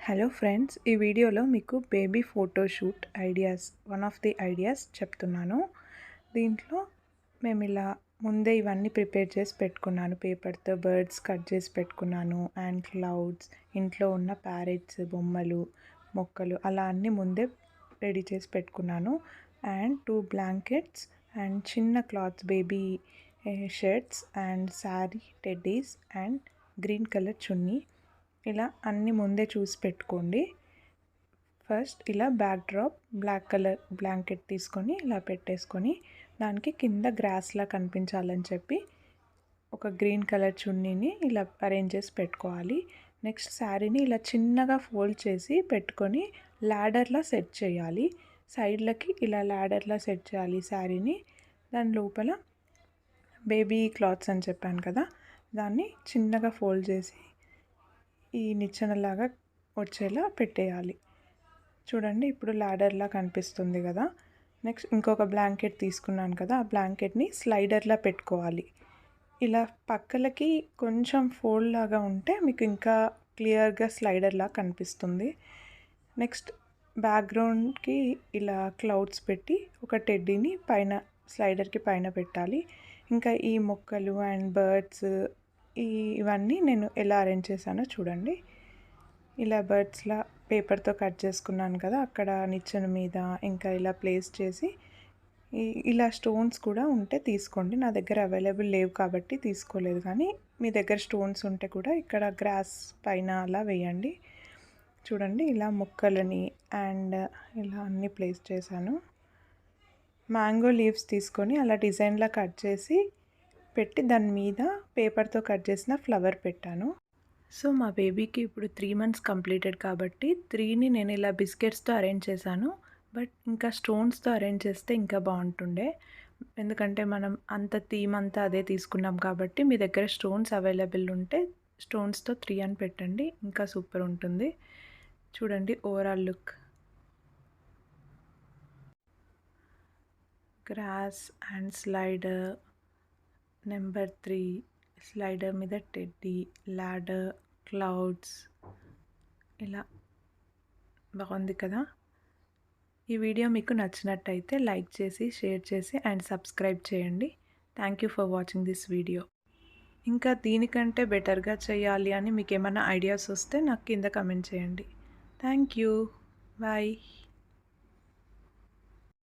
Hello friends, ఈ వీడియోలో మీకు baby photoshoot ideas one of the ideas చెప్తున్నాను. దీంట్లో మేము ఇలా ముందే ఇవన్నీ ప్రిపేర్ చేసి పెట్టుకున్నాను. పేపర్తో బర్డ్స్ కట్ చేసి పెట్టుకున్నాను అండ్ క్లౌడ్స్, ఇంట్లో ఉన్న ప్యారెట్స్ బొమ్మలు, మొక్కలు అలా అన్నీ ముందే రెడీ చేసి పెట్టుకున్నాను. అండ్ 2 బ్లాంకెట్స్ అండ్ చిన్న clothes, baby shirts and sari, teddies and green colour chunni. ఇలా అన్నీ ముందే చూసి పెట్టుకోండి. ఫస్ట్ ఇలా backdrop black colour blanket తీసుకొని ఇలా పెట్టేసుకొని దానికి కింద గ్రాస్లా కనిపించాలని చెప్పి ఒక గ్రీన్ కలర్ చున్నీని ఇలా అరేంజ్ చేసి పెట్టుకోవాలి. నెక్స్ట్ శారీని ఇలా చిన్నగా ఫోల్డ్ చేసి పెట్టుకొని ల్యాడర్లా సెట్ చేయాలి. సైడ్లకి ఇలా ల్యాడర్లా సెట్ చేయాలి శారీని. దాని లోపల బేబీ క్లాత్స్ అని చెప్పాను కదా, దాన్ని చిన్నగా ఫోల్డ్ చేసి ఈ నిచ్చెనలాగా వచ్చేలా పెట్టేయాలి. చూడండి, ఇప్పుడు ల్యాడర్లా కనిపిస్తుంది కదా. నెక్స్ట్ ఇంకొక బ్లాంకెట్ తీసుకున్నాను కదా, ఆ బ్లాంకెట్ని స్లైడర్లా పెట్టుకోవాలి. ఇలా పక్కలకి కొంచెం ఫోల్డ్ లాగా ఉంటే మీకు ఇంకా క్లియర్గా స్లైడర్లా కనిపిస్తుంది. నెక్స్ట్ బ్యాక్గ్రౌండ్కి ఇలా క్లౌడ్స్ పెట్టి ఒక టెడ్డీని పైన స్లైడర్కి పైన పెట్టాలి. ఇంకా ఈ మొక్కలు అండ్ బర్డ్స్ ఇవన్నీ నేను ఎలా అరేంజ్ చేశానో చూడండి. ఇలా బర్డ్స్లా పేపర్తో కట్ చేసుకున్నాను కదా, అక్కడ నిచ్చెన మీద ఇంకా ఇలా ప్లేస్ చేసి ఇలా స్టోన్స్ కూడా ఉంటే తీసుకోండి. నా దగ్గర అవైలబుల్ లేవు కాబట్టి తీసుకోలేదు, కానీ మీ దగ్గర స్టోన్స్ ఉంటే కూడా ఇక్కడ గ్రాస్ పైన అలా వేయండి. చూడండి, ఇలా మొక్కలని అండ్ ఇలా అన్నీ ప్లేస్ చేశాను. మ్యాంగో లీవ్స్ తీసుకొని అలా డిజైన్లా కట్ చేసి పెట్టి దాని మీద పేపర్తో కట్ చేసిన ఫ్లవర్ పెట్టాను. సో మా బేబీకి ఇప్పుడు 3 months కంప్లీటెడ్ కాబట్టి 3ని నేను ఇలా బిస్కెట్స్తో అరేంజ్ చేశాను. బట్ ఇంకా స్టోన్స్తో అరేంజ్ చేస్తే ఇంకా బాగుంటుండే, ఎందుకంటే మనం అంత థీమ్ అంతా అదే తీసుకున్నాం కాబట్టి మీ దగ్గర స్టోన్స్ అవైలబుల్ ఉంటే స్టోన్స్తో 3 అని పెట్టండి, ఇంకా సూపర్ ఉంటుంది. చూడండి overall look. Grass and slider, number 3 slider మీద టెడ్డీ, ల్యాడర్, క్లౌడ్స్, ఇలా బాగుంది కదా. ఈ వీడియో మీకు నచ్చినట్టయితే లైక్ చేసి షేర్ చేసి అండ్ సబ్స్క్రైబ్ చేయండి. Thank you for watching this video. ఇంకా దీనికంటే బెటర్గా చేయాలి అని మీకు ఏమైనా ఐడియాస్ వస్తే నాకు కింద కమెంట్ చేయండి. Thank you. బాయ్.